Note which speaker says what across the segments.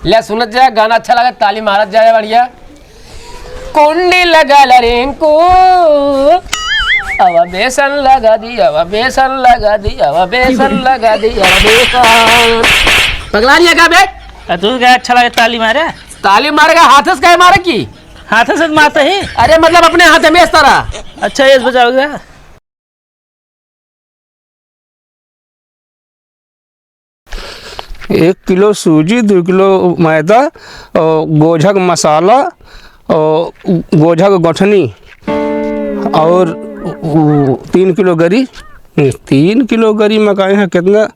Speaker 1: ले सुनत जाए गाना अच्छा लगा ताली मारत जाए बढ़िया। कुंडी लगा रिंकू अब बेसन लगा दी अब बेसन लगा दी अब बेसन लगा दी अब बेसन पगला लिया क्या बे?
Speaker 2: तू क्या अच्छा लगे ताली मारे?
Speaker 1: ताली मारेगा हाथ से क्या मारे की?
Speaker 2: हाथ से मारते ही।
Speaker 1: अरे मतलब अपने हाथ में इस तरह।
Speaker 2: अच्छा ये बजाओगे?
Speaker 3: 1 किलो सूजी, 2 किलो मैदा और गोझक मसाला और गोझक गठनी और 3 किलो गरी। 3 किलो गरी मकाई है कितना?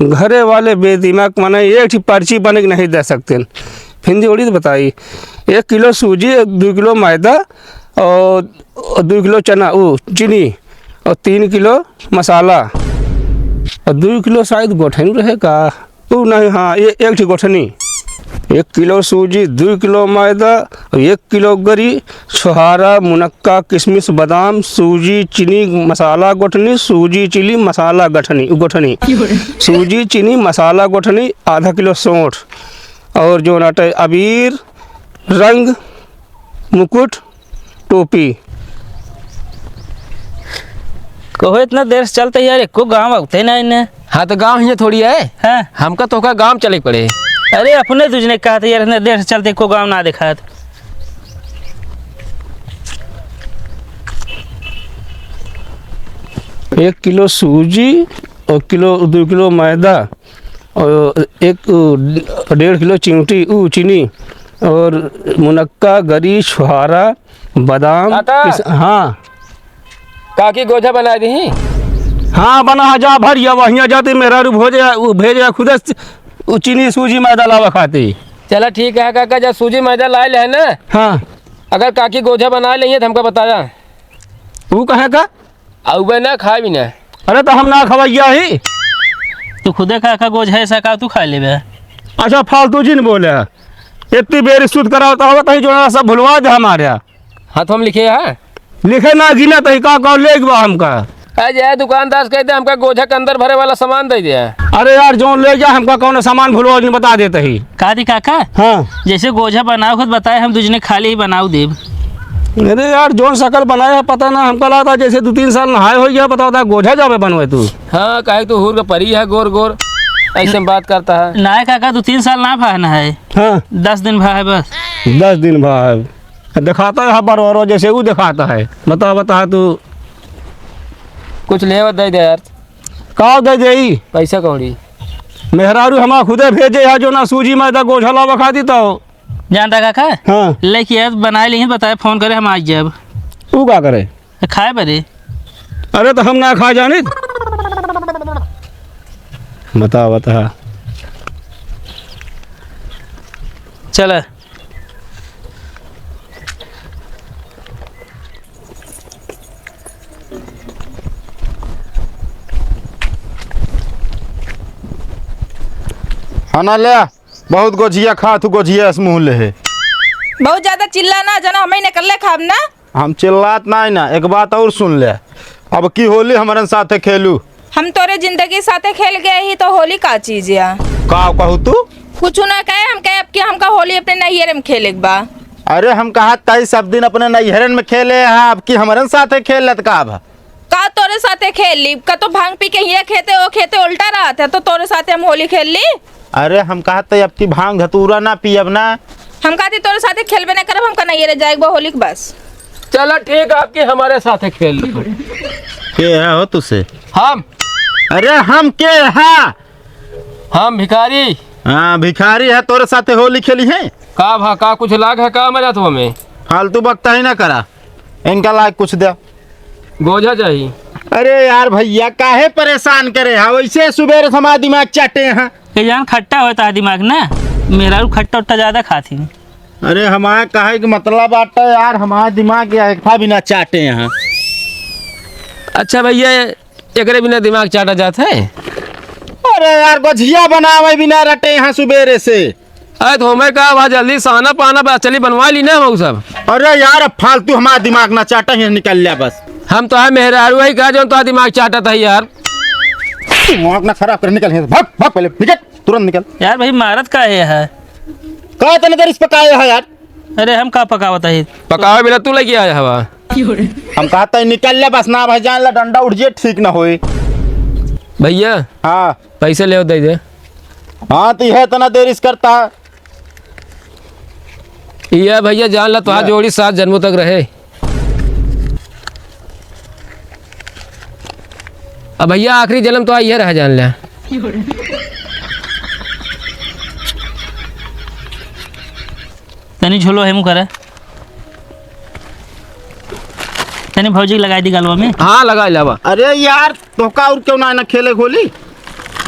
Speaker 3: घरे वाले बेदिमाग माने एक ही पर्ची बने के नहीं दे सकते। फिर जोड़ी तो बताई। 1 किलो सूजी, 2 किलो मैदा और 2 किलो चना चीनी और 3 किलो मसाला और 2 किलो शायद गोठनी रहेगा। नहीं, हाँ ये 1 ही गोठनी। 1 किलो सूजी, 2 किलो मैदा और 1 किलो गरी, छुहारा, मुनक्का, किशमिश, बादाम, सूजी, चीनी, मसाला गोठनी, सूजी, चीनी, मसाला गोठनी, सूजी, चीनी, मसाला गोठनी, आधा किलो सौंठ और जो नाटे अबीर, रंग, मुकुट, टोपी।
Speaker 2: कहो इतना देर से चलते यार, एको गाँव आते ना इन्हें।
Speaker 1: हाँ तो गाँव ही थोड़ी है।
Speaker 2: हाँ
Speaker 1: हमका तो का गाँव चले पड़े।
Speaker 2: अरे अपने तुझने कहा था यार इतने देर से चलते को गाँव ना देखा था।
Speaker 3: एक किलो सूजी और 2 किलो मैदा और 1.5 किलो चीनी और मुनक्का, गरी, छुहारा, बादाम। हाँ
Speaker 1: काकी गोझा बना दी।
Speaker 3: हाँ बना जा भरिया वहीं जाते मेरा रू भेजे खुद चीनी सूजी मैदा लावा खाते।
Speaker 1: चला ठीक है काका, जब सूजी मैदा ला ले है ना।
Speaker 3: हाँ
Speaker 1: अगर काकी गोझा बना लेंगे तो हमको बताया।
Speaker 3: तू कहे का
Speaker 1: अब ना खा भी ना।
Speaker 3: अरे तो हम ना खवैया ही।
Speaker 2: तू खुदे का गोझ है ऐसा का तू खा ले।
Speaker 3: अच्छा फालतू जी ने बोले इतनी बेर शुद्ध कराता होगा तो जो सब भुलवा दे हमारे।
Speaker 1: हाँ तो हम लिखे है
Speaker 3: लिखे ना गिना तो का ले हमका।
Speaker 1: अरे दुकानदार कहते हमका गोझा के अंदर भरे वाला सामान दे दिया।
Speaker 3: अरे यार जो ले जा हमका कौन सामान भूलो नहीं बता देते ही।
Speaker 2: कादी काका
Speaker 3: हाँ
Speaker 2: जैसे गोझा बनाओ खुद बताए, हम तुझने खाली ही बनाओ देव।
Speaker 3: अरे यार जोन शकल बनाया है पता ना, हमको लगा जैसे 2-3 साल नहाए हो गया। बताओ गोझा जावे बनवे तू।
Speaker 1: हाँ कहे तो हुर का परी है गोर गोर ऐसे बात करता है
Speaker 2: ना काका 2-3 साल ना भाना है।
Speaker 3: हाँ
Speaker 2: 10 दिन भा है बस।
Speaker 3: 10 दिन भाई दिखाता है बार जैसे वो दिखाता है। बता तू
Speaker 1: कुछ ले दे दे यार।
Speaker 3: का दे दे
Speaker 1: पैसा कौड़ी
Speaker 3: मेहरारू हमारा खुदे भेजे है जो ना सूजी मैदा गोझा लावा खा दी तो।
Speaker 2: जानता काका
Speaker 3: हाँ
Speaker 2: लेके यार बना ली बताए, फोन करे हम आज जब
Speaker 3: तू का करे
Speaker 2: खाए बरे।
Speaker 3: अरे तो हम ना खा जाने। बता
Speaker 2: चल
Speaker 4: हाँ ना ले बहुत गोझिया खा तू गोझिया मुँह ले है।
Speaker 5: बहुत ज्यादा चिल्ला ना जना, हमें निकल ले खाब ना।
Speaker 4: हम चिल्लात ना ना। एक बात और सुन ले, अब की होली हमारे साथे खेलू।
Speaker 5: हम तोरे जिंदगी साथे खेल गए ही तो होली का चीज या
Speaker 4: का कहू तू?
Speaker 5: कुछ ना कहे, हम कहे अब कि हमका होली अपने नैहरे में खेले बा।
Speaker 4: अरे हम कहा तई सब दिन अपने नैहरन में खेले हैं, अब की हमारे साथे खेल लेत का
Speaker 5: तोरे साथे खेल ली का? तो भांग पी के हिया खेते वो खेते उल्टा रहा था, तो तोरे साथे हम होली खेल ली।
Speaker 4: अरे हम कहते अब की भांग धतूरा ना पियब ना।
Speaker 5: हम कहते तोरे साथे खेलबे ना करब, हमका नैहरे जाएगा होली के बस।
Speaker 1: चलो ठीक है आपके हमारे साथ खेल।
Speaker 4: के है हो तुसे?
Speaker 1: हम
Speaker 4: अरे हम के है?
Speaker 1: हम भिखारी।
Speaker 4: हाँ भिखारी है, तोरे साथे होली खेली है
Speaker 1: का भा का कुछ लाग है का मजा तो हमें
Speaker 4: फालतू बकता ही ना करा। इनका लाग कुछ दे
Speaker 1: गोझा चाहिए।
Speaker 4: अरे यार भैया काहे परेशान करे है वैसे सुबह हमारा दिमाग चाटे हैं।
Speaker 2: ये जान खट्टा होता है दिमाग ना, मेरा खट्टा उट्टा ज्यादा खाती।
Speaker 4: अरे हमारा कहे कि मतलब आता है यार, हमारा दिमाग या एक भी ना चाटे यहाँ।
Speaker 1: अच्छा भैया एकरे बिना दिमाग चाटा जाता है?
Speaker 4: अरे यार गोझिया बनावे बिना रटे यहाँ सुबेरे से।
Speaker 1: अरे तो हमें कहा भाई जल्दी साना पाना चली बनवा ली ना हम सब।
Speaker 4: अरे यार अब फालतू हमारा दिमाग ना चाटा ही निकल लिया बस।
Speaker 1: हम तो है मेहरारू ही कहा जो तो दिमाग चाटा था यार।
Speaker 4: दिमाग ना खराब कर निकल भाग भाग पहले निकल तुरंत निकल।
Speaker 2: यार भाई मारत का है।
Speaker 4: का इतने देर इस पकाए है यार?
Speaker 2: अरे हम का पकावत है?
Speaker 1: पकावे बिना तू लेके आया हवा।
Speaker 4: हम कहता है निकल ले बस ना भाई जान ला डंडा उठ जे ठीक ना होए।
Speaker 1: भैया
Speaker 4: हाँ
Speaker 1: पैसे ले दे दे।
Speaker 4: हाँ तो यह इतना देर इस करता है।
Speaker 1: ये भैया जान ला तुहार जोड़ी 7 जन्मों तक रहे। अब भैया आखिरी जन्म तो ये रहा जान ले।
Speaker 2: तनी झोलो है मुँह करे, तनी भौजी लगाई दी गलवा में।
Speaker 1: हाँ लगा लावा।
Speaker 4: अरे यार तो का और क्यों ना खेले गोली?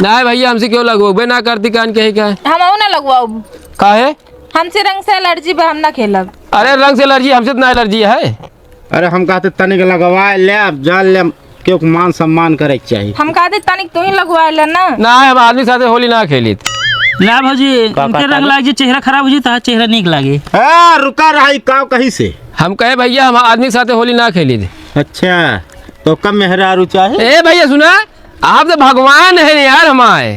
Speaker 1: नहीं भैया हमसे क्यों लगवाओ ना करती कान कहे क्या है?
Speaker 5: हम ना लगवाओ,
Speaker 1: काहे?
Speaker 5: हमसे रंग से एलर्जी बा, हम ना खेलब।
Speaker 1: अरे रंग से एलर्जी, हमसे तो ना एलर्जी है।
Speaker 4: अरे हम कहते तनिक लगवा ले अब जान ले क्यों मान सम्मान करे के चाहिए।
Speaker 5: हम कहते तनिक तू ही लगवा ले ना।
Speaker 1: ना हम आदमी साथे होली ना खेली।
Speaker 2: ना भौजी उनके रंग लाग जे चेहरा खराब हो जी तो चेहरा निक लागे।
Speaker 4: हाँ रुका रही का कहीं से
Speaker 1: हम कहे भैया हम आदमी साथे होली ना खेली थी।
Speaker 4: अच्छा तो कम मेहरारू चाहे?
Speaker 1: ए भैया सुना, आप तो भगवान है यार हमारे।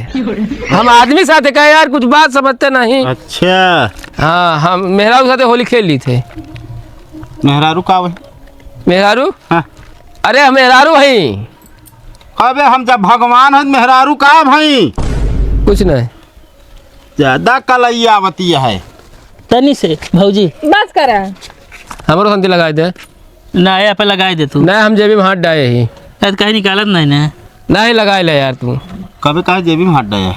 Speaker 1: हम आदमी साथे कहे यार कुछ बात समझते नहीं।
Speaker 4: अच्छा
Speaker 1: हाँ हम मेहरारू साथे होली खेल ली थे।
Speaker 4: मेहरारू का वही?
Speaker 1: मेहरारू?
Speaker 4: हाँ।
Speaker 1: अरे हम मेहरारू हैं।
Speaker 4: अबे हम जब भगवान है मेहरारू का भाई?
Speaker 1: कुछ नहीं।
Speaker 4: ज्यादा कलैया आवती है।
Speaker 2: तनी से भौजी
Speaker 5: बस करा।
Speaker 1: हमारो संति लगा दे।
Speaker 2: ना यहाँ पे लगाई दे तू।
Speaker 1: नहीं हम जेबी में हाथ डाले ही।
Speaker 2: कहीं निकालत नहीं ना।
Speaker 1: नहीं लगाए ले यार तू।
Speaker 4: कभी कहा जेबी में हाथ डाया?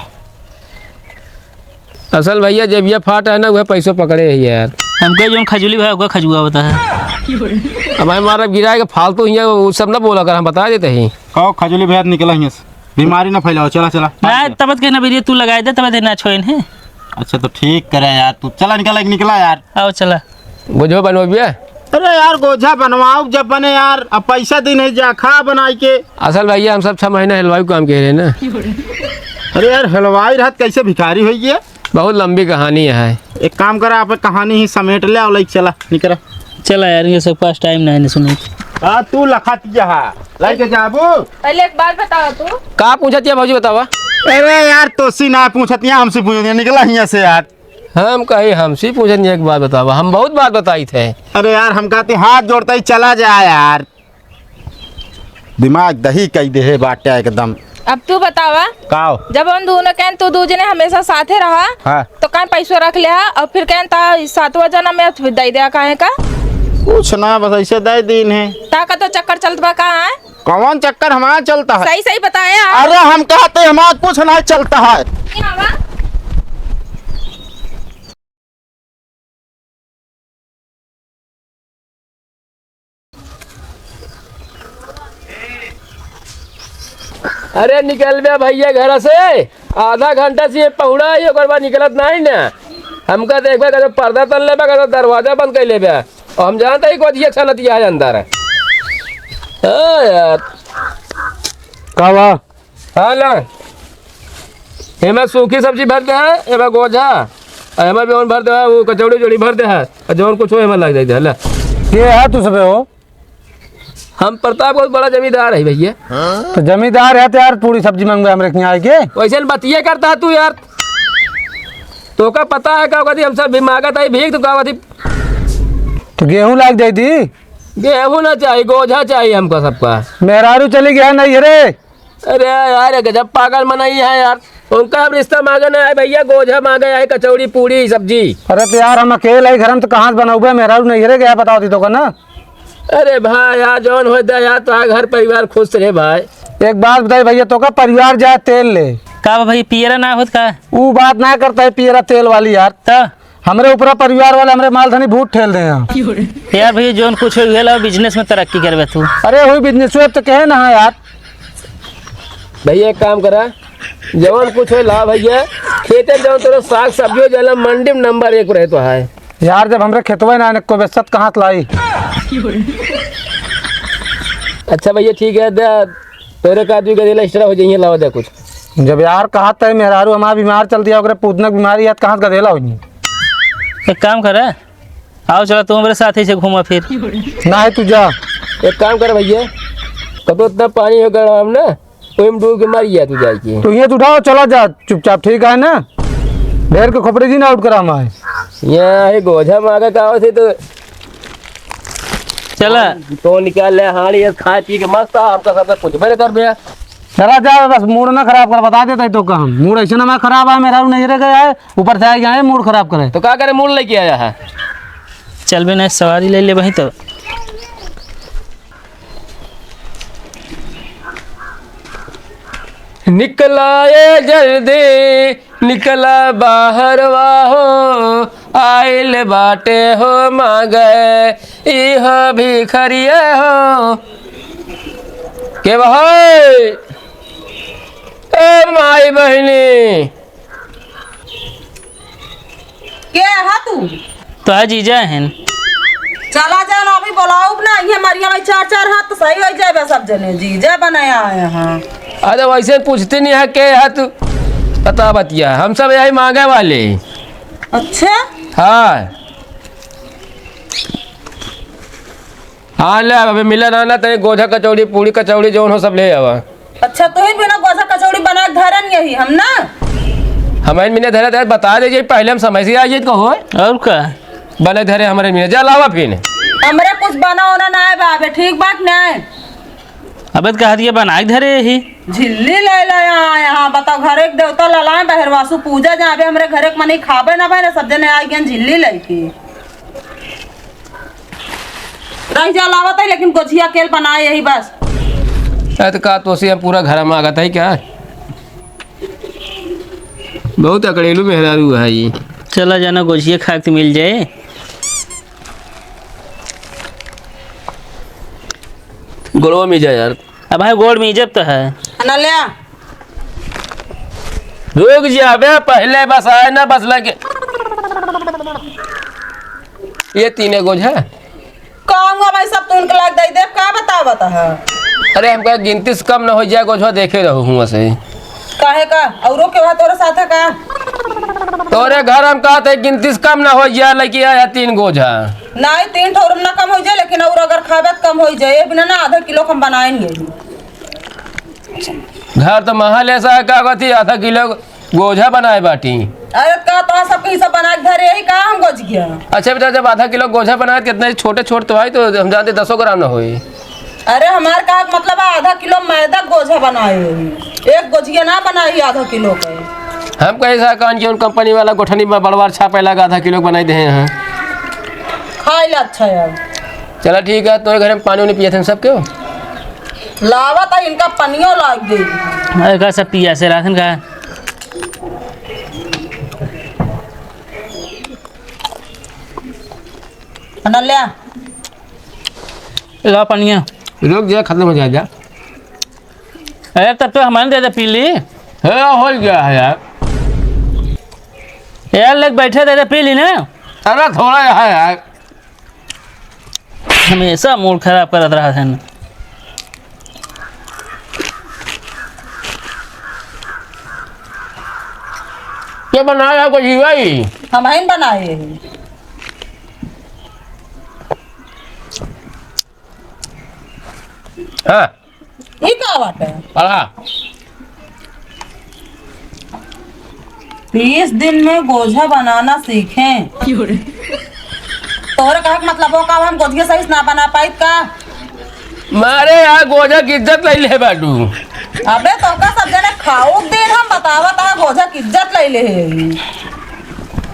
Speaker 1: असल भैया जेबिया फाट है ना, वह पैसों पकड़े है यार।
Speaker 2: हमको जो खजूली भाई होगा खजुआ होता है।
Speaker 1: अब हमारा गिराएगा फालतू ही है, वो सब ना बोला कर, हम बता देते ही।
Speaker 4: कहो खजूली भैया निकला ही बीमारी ना फैलाओ। चला चला
Speaker 2: ना तब कहना बेरिए तू लगाई दे, तब देना छोइन है।
Speaker 4: अच्छा तो ठीक करे यार तू। चला निकला यार।
Speaker 2: आओ चला।
Speaker 1: बुझो बनो भैया।
Speaker 4: अरे यार गोझा बनवाओ जब बने यार, अब पैसा दिन है जा खा बनाई के।
Speaker 1: असल भैया हम सब 6 महीने हलवाई काम कह रहे हैं ना।
Speaker 4: अरे यार हलवाई रहत कैसे भिखारी हुई है?
Speaker 1: बहुत लंबी कहानी है।
Speaker 4: एक काम करा आप कहानी ही समेट ले और चला निकला।
Speaker 2: चला यार ये सब पास टाइम नहीं सुनो।
Speaker 4: हाँ तू लखत जहा लाइके जाबू।
Speaker 5: पहले एक बात बताओ तू।
Speaker 1: का पूछती है भौजी बतावा?
Speaker 4: अरे यार तोसी ना पूछत हमसे पूछ निकला यहाँ से यार।
Speaker 1: हम कहे हमसे पूछनी एक बात बतावा, हम बहुत बात बताई थे।
Speaker 4: अरे यार हम कहते हाथ जोड़ता ही चला जाए यार। दिमाग दही कही दे है बाटे एकदम।
Speaker 5: अब तू बतावा,
Speaker 4: काओ
Speaker 5: जब हम दोनों कहन तू दो जने हमेशा साथे रहा
Speaker 4: हाँ।
Speaker 5: तो कहन पैसों रख ले और फिर कहन ता 7वां जन्म में फिर दे दिया काहे का?
Speaker 4: कुछ ना बस ऐसे दे दिन है।
Speaker 5: ता का तो चक्कर चलत बा कहाँ है?
Speaker 4: कौन चक्कर हमारा चलता है?
Speaker 5: सही सही बताया।
Speaker 4: अरे हम कहते हमारा कुछ नहीं चलता है।
Speaker 1: अरे निकल बे भैया घर से, आधा घंटा से पहुड़ा ही ओकर बाद निकलत नहीं ना। हमका देख बे पर्दा तन ले बे, दरवाजा बंद कर ले बे, और हम जानते ही कोई अच्छा नतिया है अंदर है। हाँ यार
Speaker 3: कावा
Speaker 1: हाँ ना, हेमा सूखी सब्जी भर दे है, हेमा गोझा, हेमा भी भर दे है, वो कचौड़ी जोड़ी भर दे है, और जौन कुछ हो हेमा लग जाए है।
Speaker 3: ये है तू सबे हो?
Speaker 1: हम प्रताप बहुत बड़ा जमींदार है भैया।
Speaker 3: तो जमींदार है तो यार पूरी सब्जी मंगवा हमरे यहाँ आके।
Speaker 1: वैसे बतिये करता है तू यार, तो का पता है का कभी हम सब भी मांगत है भीख, तो का कभी
Speaker 3: तो गेहूं लाग जाई थी।
Speaker 1: गेहूं ना चाहिए, गोझा चाहिए हमको सबका।
Speaker 3: मेहरारू चली गया नहीं रे।
Speaker 1: अरे यार गजब पागल मनाई है यार, उनका अब रिश्ता मांगना है भैया, गोझा मांगे है, कचौड़ी पूड़ी सब्जी।
Speaker 3: अरे तो यार हम अकेले ही घर में तो कहाँ से बनाऊंगा? मेहरारू नहीं रे गया बताओ दी तो का ना।
Speaker 1: अरे भाई यार जौन हो जाए यार, तो घर परिवार खुश रहे भाई।
Speaker 3: एक बात बताई भैया, तो का परिवार जाए तेल ले
Speaker 2: का भाई पियरा ना होत का?
Speaker 3: वो बात ना करता है पियरा तेल वाली यार।
Speaker 2: तो
Speaker 3: हमरे ऊपर परिवार वाले हमरे मालधनी भूत ठेल दे यहाँ।
Speaker 2: यार भैया जोन कुछ हो बिजनेस में तरक्की करबे तू।
Speaker 3: अरे वही बिजनेस तो कहे ना यार।
Speaker 1: भैया एक काम करा, जवन कुछ हो ला भैया, खेते जवन तेरा साग सब्जी जला मंडी में नंबर 1 रहे तो है
Speaker 3: यार। जब हमरे खेतवा ना को बेसत कहाँ लाई।
Speaker 1: अच्छा भैया ठीक है, दे तेरे का आदमी का दिला एक्स्ट्रा हो जाइए, लावा दे कुछ।
Speaker 3: जब यार कहा था मेहरारू हमारा बीमार चलती है, पूतना बीमारी है, कहाँ से गधेला हो?
Speaker 2: एक काम कर, आओ चला तू मेरे साथ ही से घूमा फिर।
Speaker 3: ना है तू जा।
Speaker 1: एक काम कर भैया, कब इतना पानी हो गया हम ना, कोई में डूब के मर गया तू जाके।
Speaker 3: तो ये उठाओ चला जा चुपचाप, ठीक है ना? ढेर के खोपड़ी जी ना आउट करा हमारे।
Speaker 1: यहाँ ये गोझा मांगा का थे तो
Speaker 2: चला
Speaker 1: तो निकाल ले हाल ये खा पी के मस्त आपका सब कुछ मेरे कर भैया।
Speaker 3: चला जाओ बस मूड ना खराब कर, बता देता है तो काम मूड ऐसे ना मैं खराब है, मेरा नहीं रह गया है, ऊपर से आ गया है मूड खराब करे।
Speaker 1: तो क्या करे मूल लेके आया है।
Speaker 2: चल भी नहीं सवारी ले ले भाई। तो
Speaker 1: निकला ये जल्दी निकला बाहर वाहो आइल बाटे हो मांगे इह भिखरिया हो के भाई ए माई बहनी
Speaker 6: के है तू?
Speaker 2: तो आज जीजा हैं।
Speaker 6: चला जा ना अभी बुलाओ ना, ये मरिया भाई 4-4 हाथ तो सही हो जाए सब जने जीजा बनाया है। हाँ
Speaker 1: अरे वैसे पूछते नहीं है के है तू पता बतिया हम सब यही मांगे वाले।
Speaker 6: अच्छा
Speaker 1: हाँ हाँ ले अभी मिला ना तेरे गोझा कचौड़ी पूड़ी कचौड़ी जो हो सब ले आवा।
Speaker 6: अच्छा तो ही बिना गोजा कचौड़ी बना के धरन यही हम ना
Speaker 1: हमारे मिने धरे धरे बता दीजिए पहले हम समय से आइए तो हो
Speaker 2: और क्या
Speaker 1: बने धरे हमारे मिने जा लावा फिर
Speaker 6: हमरे कुछ बना होना ना है बाबे, ठीक बात ना है।
Speaker 2: अब कहा दिया बना के धरे ही
Speaker 6: झिल्ली ले ले यहाँ बताओ घरे के देवता ललाए बहरवासु पूजा जहाँ पे हमरे घरे के मनी खाबे ना भाई ना सब जने आ गए झिल्ली लेके रह जा लावत है, लेकिन गोझिया केल बनाए यही बस।
Speaker 1: तो का तो से पूरा घर में आ गया था क्या बहुत अकड़ेलू मेहरारू है ये।
Speaker 2: चला जाना गोशिया खा के मिल जाए।
Speaker 1: गोलवा में जा यार
Speaker 2: अब भाई गोड़ में इज्जत तो है
Speaker 6: ना ले
Speaker 1: रुक जाबे पहले बस आए ना बस लगे ये तीन गोझ है
Speaker 6: कहूँगा भाई सब तो उनके लाग दे दे का बतावत है।
Speaker 1: अरे हमका गिनती से कम न हो जाए गोझवा देखे रहूँ हुआ से
Speaker 6: काहे का औरों के वहाँ तोरे साथ है का?
Speaker 1: तोरे घर हम कहा थे गिनती से कम न हो जाए लेके आया 3 गोझा
Speaker 6: नहीं 3 ठोर ना कम हो जाए, लेकिन और अगर खाबे तो कम हो जाए बिना ना आधा किलो हम बनाएंगे।
Speaker 1: घर तो महल ऐसा है का थी आधा किलो गोझा बनाए बाटी।
Speaker 6: अरे का तो सब हिस्सा बना के धरे यही का हम गोझ गया।
Speaker 1: अच्छा बेटा जब आधा किलो गोझा बनाए कितने छोटे छोटे तो भाई तो हम जानते 10 ग्राम न होई।
Speaker 6: अरे हमारे का मतलब है आधा किलो मैदा गोझा बनाए एक गोझिया ना बनाई आधा किलो के।
Speaker 1: हम कैसा कान की उन कंपनी वाला गोठनी में बड़वार छापे लगा आधा किलो बनाई दे हैं।
Speaker 6: खाए ला अच्छा यार
Speaker 1: चला ठीक है तो घर में पानी उनी पिए थे सब क्यों
Speaker 6: लावा था इनका पनियो लाग गई।
Speaker 2: अरे का सब पिया से राशन का
Speaker 6: नलिया
Speaker 2: ला पनिया
Speaker 1: रुक जा खत्म हो जाएगा।
Speaker 2: अरे तब तो हमारे दे दे पी ली
Speaker 1: है हो गया है यार
Speaker 2: यार लोग बैठे दे दे पी ली ना।
Speaker 1: अरे थोड़ा है यार
Speaker 2: हमेशा मूड खराब करत रहा था।
Speaker 1: क्या बनाया कोई जीवाई
Speaker 6: हम ही बनाए हैं।
Speaker 1: हाँ
Speaker 6: ये का बात है?
Speaker 1: पढ़ा
Speaker 6: 20 दिन में गोझा बनाना सीखें। तोहरे कहा मतलब हो का हम गोझिया सही से ना बना पाई का?
Speaker 1: मारे यार गोजा की इज्जत ले ले बाटू।
Speaker 6: अबे तो का सब जने खाओ दिन हम बतावा ता गोझा की इज्जत ले ले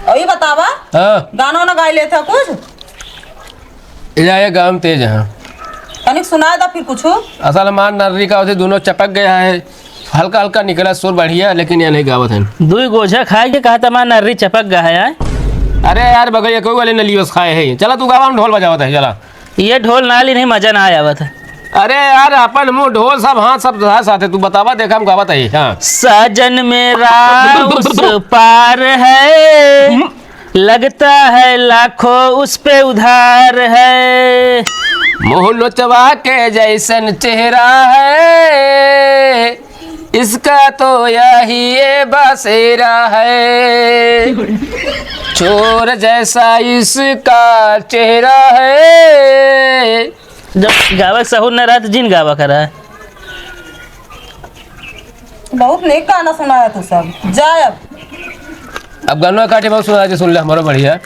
Speaker 6: और ये बतावा
Speaker 1: हाँ
Speaker 6: गाना ना गाई लेते कुछ
Speaker 1: ये गाँव तेज है
Speaker 6: कनिक सुनाए था फिर कुछ।
Speaker 1: असल मान नर्री का उसे दोनों चपक गया है हल्का हल्का निकला सुर बढ़िया लेकिन ये नहीं गावत है।
Speaker 2: दो गोझा खाए के कहा था नर्री चपक गया है।
Speaker 1: अरे यार बगैया कोई वाले नली बस खाए है। चला तू गावा में ढोल बजावत है चला।
Speaker 2: ये ढोल नाली नहीं मजा ना आया था।
Speaker 1: अरे यार अपन मुंह ढोल सब हाँ सब साथ है तू बतावा देखा हम गावत है। हाँ
Speaker 2: साजन मेरा उस पार है लगता है लाखों उस पे उधार है
Speaker 1: मुँह नोचवा के जैसन चेहरा है इसका तो यही ये बसेरा है चोर जैसा इसका चेहरा है।
Speaker 2: जब गावा सहूर न रहा तो जिन गावा करा है।
Speaker 6: बहुत नेक गाना सुनाया तू सब जाए अब
Speaker 1: अब गाना काटे बहुत सुना सुन ले हमारा बढ़िया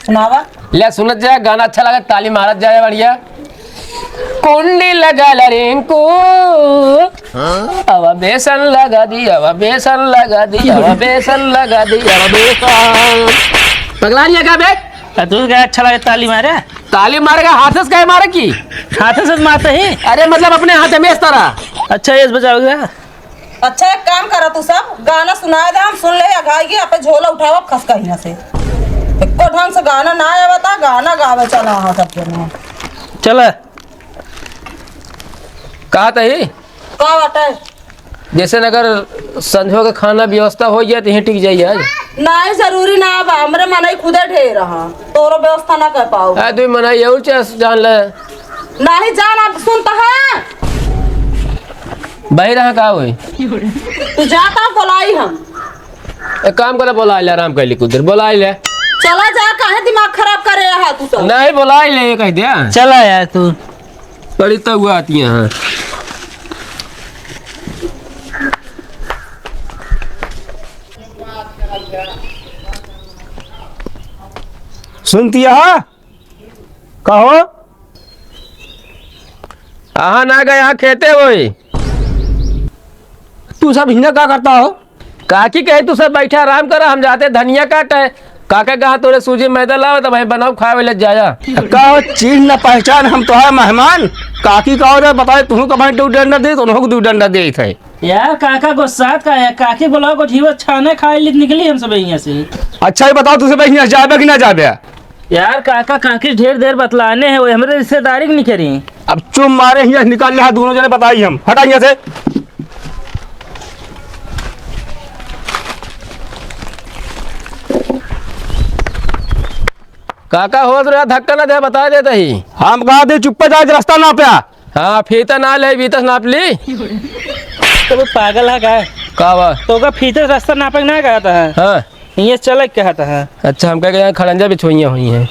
Speaker 6: सुनावा।
Speaker 1: ले सुनत जाए गाना अच्छा लगा ताली मारत जाए बढ़िया। कुंडी लगा रिंकू अब बेसन लगा दी अब बेसन लगा दी अब बेसन लगा दी अब बेसन पगला नहीं है क्या बे?
Speaker 2: तू क्या अच्छा लगे ताली मारे?
Speaker 1: ताली मारेगा हाथ से क्या मारे की?
Speaker 2: हाथ से मारते ही।
Speaker 1: अरे मतलब अपने हाथ में इस तरह।
Speaker 2: अच्छा ये बजाओगे?
Speaker 6: अच्छा एक काम करा तू सब गाना सुनाए दे हम सुन ले अघाई अपे झोला उठावा खस कहीं से एको ढंग से गाना ना आया बता गाना गावे चला हाँ सब जन
Speaker 2: चल
Speaker 1: कहा तही
Speaker 6: का बाटे
Speaker 1: जैसे अगर संझो का खाना व्यवस्था हो गया तो यहीं टिक जाइए आज।
Speaker 6: नहीं जरूरी ना बा हमरे मन खुदे ढेर रहा तोरो व्यवस्था ना कर पाओ
Speaker 1: तू मना ये जान ले
Speaker 6: नहीं जान आप सुनता है
Speaker 1: भाई रहा कहा हुई
Speaker 6: तू जाता बोलाई हम
Speaker 1: एक काम करे बोला ले आराम कर ली कुछ देर बोला ले
Speaker 6: चला जा काहे दिमाग खराब करे रहा तू सब
Speaker 1: नहीं बोला ले कह दिया
Speaker 2: चला यार तू
Speaker 1: बड़ी तो हुआ आती है। हाँ
Speaker 3: सुनती है कहो
Speaker 1: आहा ना गए यहाँ खेते वही
Speaker 3: तू सब हिंदा क्या करता हो?
Speaker 1: काकी कहे तू सब बैठा आराम करा हम जाते धनिया काटे काका कहा तोरे सूजी मैदा लाओ तो भाई बनाओ खाए ले जाया।
Speaker 3: कहो चीज न पहचान हम तो है मेहमान काकी कहो रे बताए तुम कमाई दू डंडा दे तो उनको 2 डंडा दे थे
Speaker 2: यार काका गुस्सा का है काकी बोला को जीव छाने खाए ले निकली हम सब यहाँ से।
Speaker 3: अच्छा ही बताओ तुझे भाई जाबे कि ना जाबे?
Speaker 2: यार काका काकी ढेर देर बतलाने हैं वो हमारे रिश्तेदारी नहीं करी।
Speaker 3: अब चुम मारे यहाँ निकाल ले दोनों जने बताई हम हटा यहाँ से।
Speaker 1: काका हो तो धक्का ना दे बता देता ही
Speaker 3: हम कहा दे चुप्पे जाए रास्ता ना पे।
Speaker 1: हाँ फीता ना ले बीता नाप ली
Speaker 2: तो वो पागल है
Speaker 1: का बा
Speaker 2: तो का फीते रास्ता नापक ना कहता है
Speaker 1: हाँ
Speaker 2: ये चल कहता है।
Speaker 1: अच्छा हम कह खड़ंजा बिछोइया हुई हैं